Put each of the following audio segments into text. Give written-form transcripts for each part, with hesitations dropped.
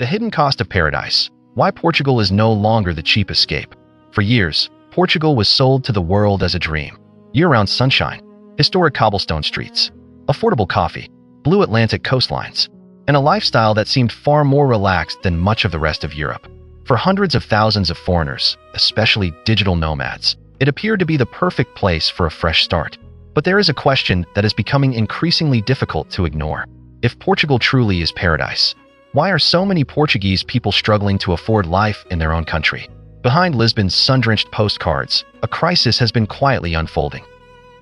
The hidden cost of paradise. Why Portugal is no longer the cheap escape. For years, Portugal was sold to the world as a dream. Year-round sunshine, historic cobblestone streets, affordable coffee, blue Atlantic coastlines, and a lifestyle that seemed far more relaxed than much of the rest of Europe. For hundreds of thousands of foreigners, especially digital nomads, it appeared to be the perfect place for a fresh start. But there is a question that is becoming increasingly difficult to ignore. If Portugal truly is paradise, why are so many Portuguese people struggling to afford life in their own country? Behind Lisbon's sun-drenched postcards, a crisis has been quietly unfolding.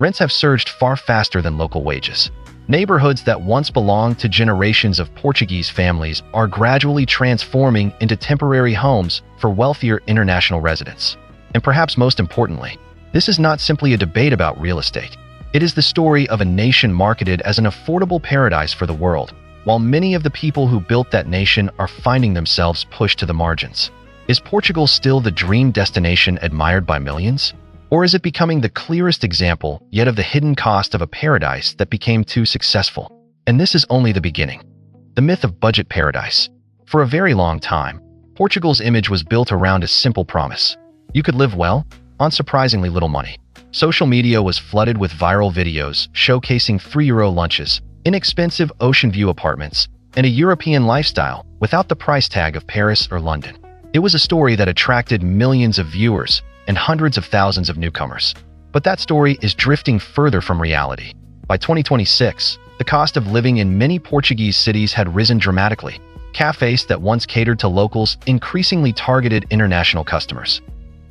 Rents have surged far faster than local wages. Neighborhoods that once belonged to generations of Portuguese families are gradually transforming into temporary homes for wealthier international residents. And perhaps most importantly, this is not simply a debate about real estate. It is the story of a nation marketed as an affordable paradise for the world, while many of the people who built that nation are finding themselves pushed to the margins. Is Portugal still the dream destination admired by millions? Or is it becoming the clearest example yet of the hidden cost of a paradise that became too successful? And this is only the beginning. The myth of budget paradise. For a very long time, Portugal's image was built around a simple promise. You could live well on surprisingly little money. Social media was flooded with viral videos showcasing €3 lunches, inexpensive ocean view apartments, and a European lifestyle without the price tag of Paris or London. It was a story that attracted millions of viewers and hundreds of thousands of newcomers. But that story is drifting further from reality. By 2026, the cost of living in many Portuguese cities had risen dramatically. Cafes that once catered to locals increasingly targeted international customers.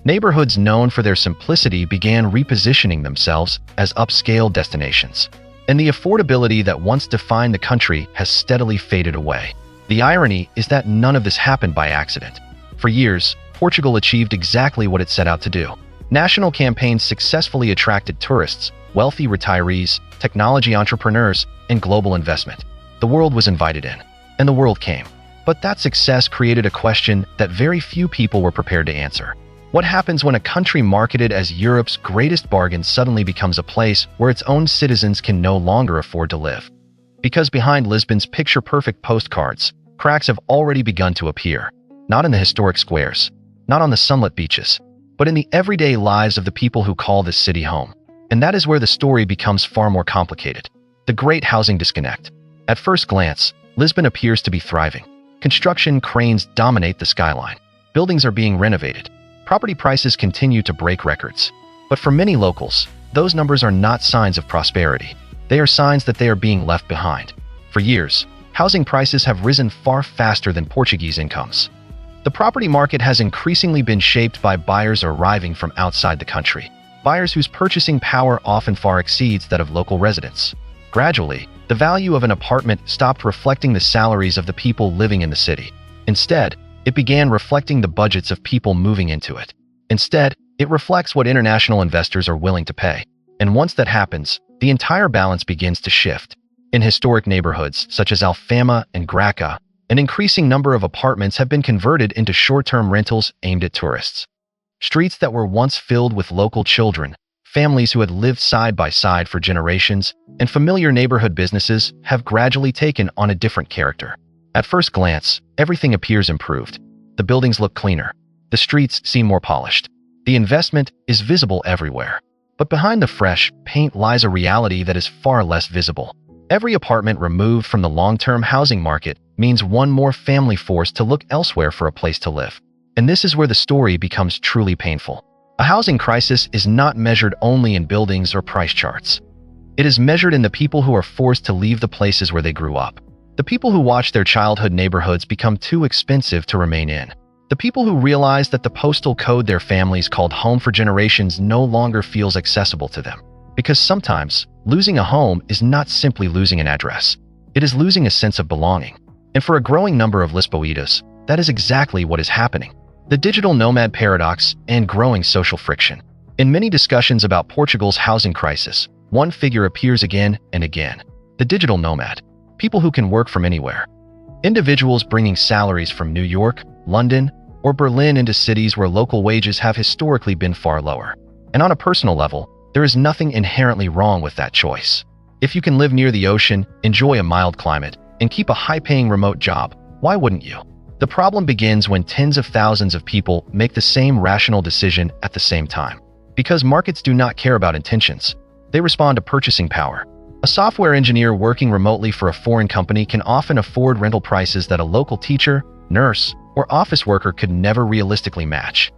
Neighborhoods known for their simplicity began repositioning themselves as upscale destinations. And the affordability that once defined the country has steadily faded away. The irony is that none of this happened by accident. For years, Portugal achieved exactly what it set out to do. National campaigns successfully attracted tourists, wealthy retirees, technology entrepreneurs, and global investment. The world was invited in, and the world came. But that success created a question that very few people were prepared to answer. What happens when a country marketed as Europe's greatest bargain suddenly becomes a place where its own citizens can no longer afford to live? Because behind Lisbon's picture-perfect postcards, cracks have already begun to appear. Not in the historic squares, not on the sunlit beaches, but in the everyday lives of the people who call this city home. And that is where the story becomes far more complicated. The great housing disconnect. At first glance, Lisbon appears to be thriving. Construction cranes dominate the skyline. Buildings are being renovated. Property prices continue to break records. But for many locals, those numbers are not signs of prosperity. They are signs that they are being left behind. For years, housing prices have risen far faster than Portuguese incomes. The property market has increasingly been shaped by buyers arriving from outside the country. Buyers whose purchasing power often far exceeds that of local residents. Gradually, the value of an apartment stopped reflecting the salaries of the people living in the city. Instead, it began reflecting the budgets of people moving into it. Instead, it reflects what international investors are willing to pay. And once that happens, the entire balance begins to shift. In historic neighborhoods such as Alfama and Graça, an increasing number of apartments have been converted into short-term rentals aimed at tourists. Streets that were once filled with local children, families who had lived side by side for generations, and familiar neighborhood businesses have gradually taken on a different character. At first glance, everything appears improved. The buildings look cleaner. The streets seem more polished. The investment is visible everywhere. But behind the fresh paint lies a reality that is far less visible. Every apartment removed from the long-term housing market means one more family forced to look elsewhere for a place to live. And this is where the story becomes truly painful. A housing crisis is not measured only in buildings or price charts. It is measured in the people who are forced to leave the places where they grew up. The people who watch their childhood neighborhoods become too expensive to remain in. The people who realize that the postal code their families called home for generations no longer feels accessible to them. Because sometimes, losing a home is not simply losing an address. It is losing a sense of belonging. And for a growing number of Lisboetas, that is exactly what is happening. The digital nomad paradox and growing social friction. In many discussions about Portugal's housing crisis, one figure appears again and again. The digital nomad. People who can work from anywhere. Individuals bringing salaries from New York, London, or Berlin into cities where local wages have historically been far lower. And on a personal level, there is nothing inherently wrong with that choice. If you can live near the ocean, enjoy a mild climate, and keep a high-paying remote job, why wouldn't you? The problem begins when tens of thousands of people make the same rational decision at the same time. Because markets do not care about intentions, they respond to purchasing power. A software engineer working remotely for a foreign company can often afford rental prices that a local teacher, nurse, or office worker could never realistically match.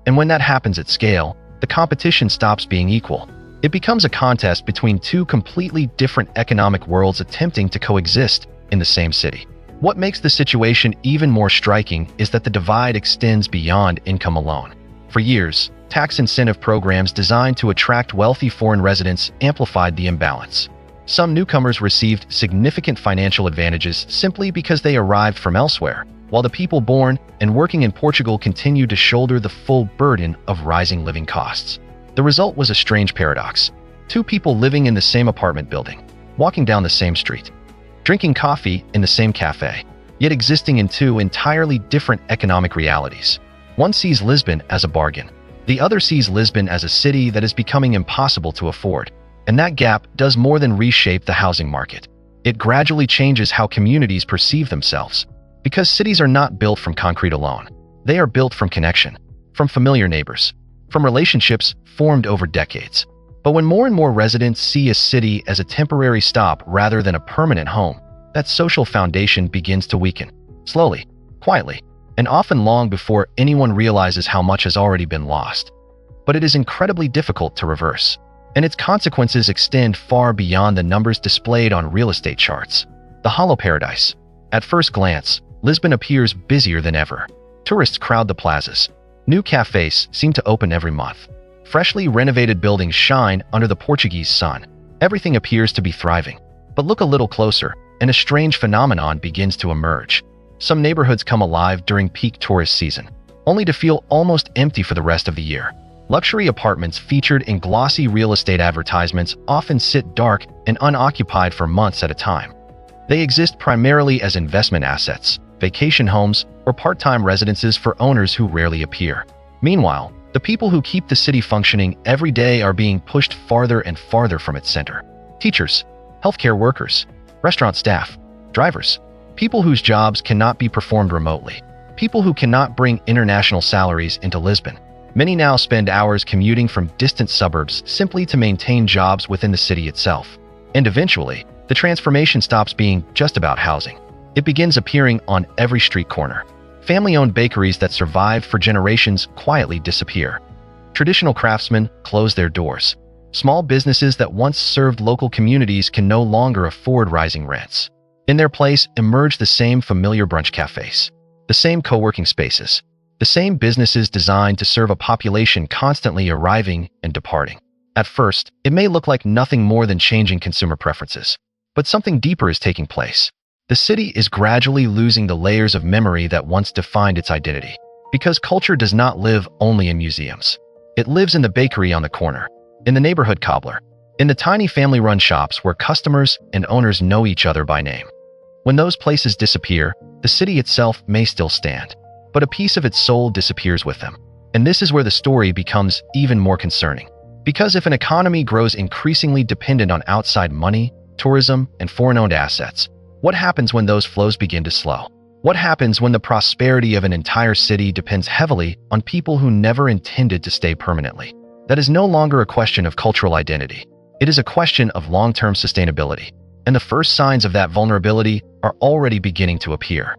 And when that happens at scale, the competition stops being equal. It becomes a contest between two completely different economic worlds attempting to coexist in the same city. What makes the situation even more striking is that the divide extends beyond income alone. For years, tax incentive programs designed to attract wealthy foreign residents amplified the imbalance. Some newcomers received significant financial advantages simply because they arrived from elsewhere, while the people born and working in Portugal continued to shoulder the full burden of rising living costs. The result was a strange paradox. Two people living in the same apartment building, walking down the same street, drinking coffee in the same cafe, yet existing in two entirely different economic realities. One sees Lisbon as a bargain. The other sees Lisbon as a city that is becoming impossible to afford. And that gap does more than reshape the housing market. It gradually changes how communities perceive themselves. Because cities are not built from concrete alone. They are built from connection, from familiar neighbors, from relationships formed over decades. But when more and more residents see a city as a temporary stop rather than a permanent home, that social foundation begins to weaken, slowly, quietly, and often long before anyone realizes how much has already been lost. But it is incredibly difficult to reverse, and its consequences extend far beyond the numbers displayed on real estate charts. The hollow paradise. At first glance, Lisbon appears busier than ever. Tourists crowd the plazas. New cafes seem to open every month. Freshly renovated buildings shine under the Portuguese sun. Everything appears to be thriving. But look a little closer, and a strange phenomenon begins to emerge. Some neighborhoods come alive during peak tourist season, only to feel almost empty for the rest of the year. Luxury apartments featured in glossy real estate advertisements often sit dark and unoccupied for months at a time. They exist primarily as investment assets, vacation homes, or part-time residences for owners who rarely appear. Meanwhile, the people who keep the city functioning every day are being pushed farther and farther from its center. Teachers, healthcare workers, restaurant staff, drivers, people whose jobs cannot be performed remotely, people who cannot bring international salaries into Lisbon. Many now spend hours commuting from distant suburbs simply to maintain jobs within the city itself. And eventually, the transformation stops being just about housing. It begins appearing on every street corner. Family-owned bakeries that survived for generations quietly disappear. Traditional craftsmen close their doors. Small businesses that once served local communities can no longer afford rising rents. In their place emerge the same familiar brunch cafes, the same co-working spaces, the same businesses designed to serve a population constantly arriving and departing. At first, it may look like nothing more than changing consumer preferences. But something deeper is taking place. The city is gradually losing the layers of memory that once defined its identity. Because culture does not live only in museums. It lives in the bakery on the corner, in the neighborhood cobbler, in the tiny family-run shops where customers and owners know each other by name. When those places disappear, the city itself may still stand. But a piece of its soul disappears with them. And this is where the story becomes even more concerning. Because if an economy grows increasingly dependent on outside money, tourism, and foreign-owned assets, what happens when those flows begin to slow? What happens when the prosperity of an entire city depends heavily on people who never intended to stay permanently? That is no longer a question of cultural identity. It is a question of long-term sustainability. And the first signs of that vulnerability are already beginning to appear.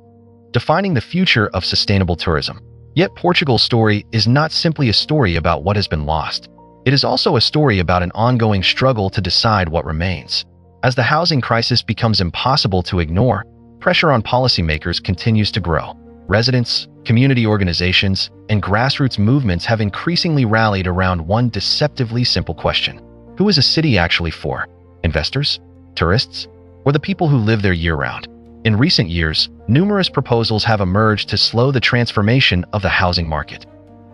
Defining the future of sustainable tourism. Yet Portugal's story is not simply a story about what has been lost. It is also a story about an ongoing struggle to decide what remains. As the housing crisis becomes impossible to ignore, pressure on policymakers continues to grow. Residents, community organizations, and grassroots movements have increasingly rallied around one deceptively simple question. Who is a city actually for? Investors? Tourists? Or the people who live there year-round? In recent years, numerous proposals have emerged to slow the transformation of the housing market.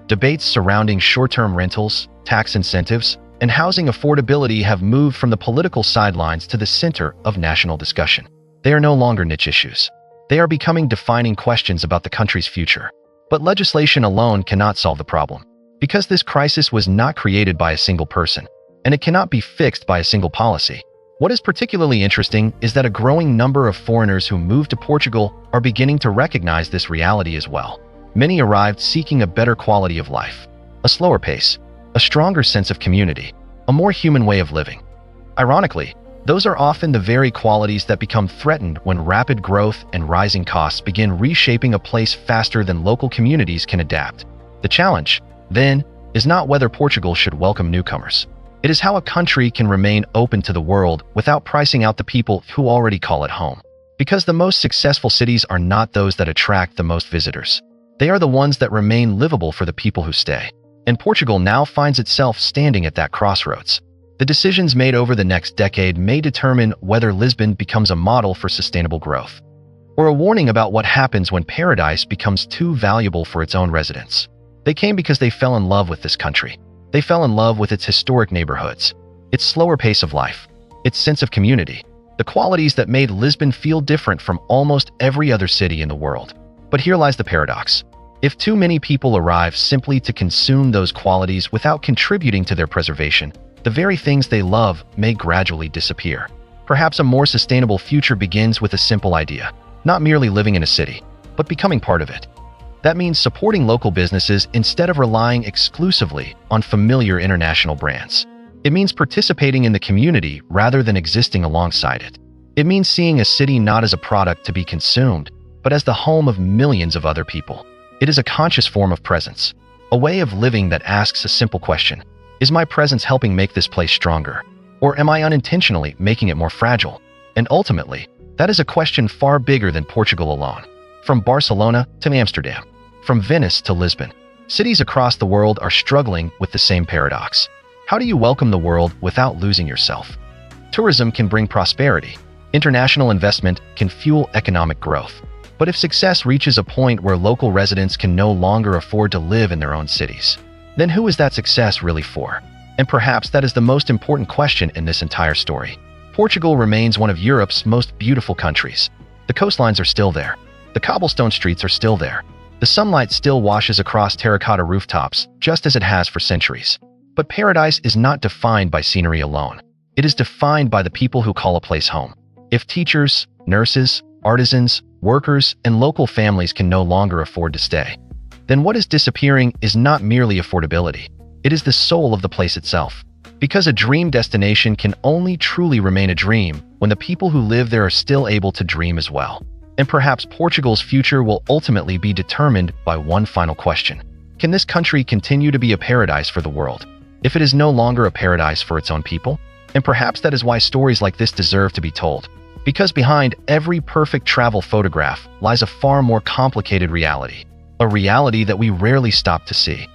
Debates surrounding short-term rentals, tax incentives, and housing affordability have moved from the political sidelines to the center of national discussion. They are no longer niche issues. They are becoming defining questions about the country's future. But legislation alone cannot solve the problem. Because this crisis was not created by a single person, and it cannot be fixed by a single policy. What is particularly interesting is that a growing number of foreigners who move to Portugal are beginning to recognize this reality as well. Many arrived seeking a better quality of life, a slower pace, a stronger sense of community, a more human way of living. Ironically, those are often the very qualities that become threatened when rapid growth and rising costs begin reshaping a place faster than local communities can adapt. The challenge, then, is not whether Portugal should welcome newcomers. It is how a country can remain open to the world without pricing out the people who already call it home. Because the most successful cities are not those that attract the most visitors. They are the ones that remain livable for the people who stay. And Portugal now finds itself standing at that crossroads. The decisions made over the next decade may determine whether Lisbon becomes a model for sustainable growth, or a warning about what happens when paradise becomes too valuable for its own residents. They came because they fell in love with this country. They fell in love with its historic neighborhoods, its slower pace of life, its sense of community, the qualities that made Lisbon feel different from almost every other city in the world. But here lies the paradox. If too many people arrive simply to consume those qualities without contributing to their preservation, the very things they love may gradually disappear. Perhaps a more sustainable future begins with a simple idea, not merely living in a city, but becoming part of it. That means supporting local businesses instead of relying exclusively on familiar international brands. It means participating in the community rather than existing alongside it. It means seeing a city not as a product to be consumed, but as the home of millions of other people. It is a conscious form of presence, a way of living that asks a simple question: is my presence helping make this place stronger? Or am I unintentionally making it more fragile? And ultimately, that is a question far bigger than Portugal alone. From Barcelona to Amsterdam, from Venice to Lisbon, cities across the world are struggling with the same paradox. How do you welcome the world without losing yourself? Tourism can bring prosperity. International investment can fuel economic growth. But if success reaches a point where local residents can no longer afford to live in their own cities, then who is that success really for? And perhaps that is the most important question in this entire story. Portugal remains one of Europe's most beautiful countries. The coastlines are still there. The cobblestone streets are still there. The sunlight still washes across terracotta rooftops, just as it has for centuries. But paradise is not defined by scenery alone. It is defined by the people who call a place home. If teachers, nurses, artisans, workers, and local families can no longer afford to stay, then what is disappearing is not merely affordability. It is the soul of the place itself. Because a dream destination can only truly remain a dream when the people who live there are still able to dream as well. And perhaps Portugal's future will ultimately be determined by one final question. Can this country continue to be a paradise for the world if it is no longer a paradise for its own people? And perhaps that is why stories like this deserve to be told. Because behind every perfect travel photograph lies a far more complicated reality. A reality that we rarely stop to see.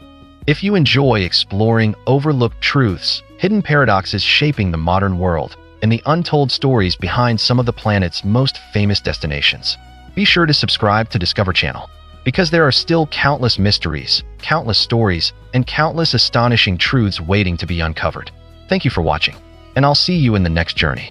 If you enjoy exploring overlooked truths, hidden paradoxes shaping the modern world, and the untold stories behind some of the planet's most famous destinations, be sure to subscribe to Discover Channel, because there are still countless mysteries, countless stories, and countless astonishing truths waiting to be uncovered. Thank you for watching, and I'll see you in the next journey.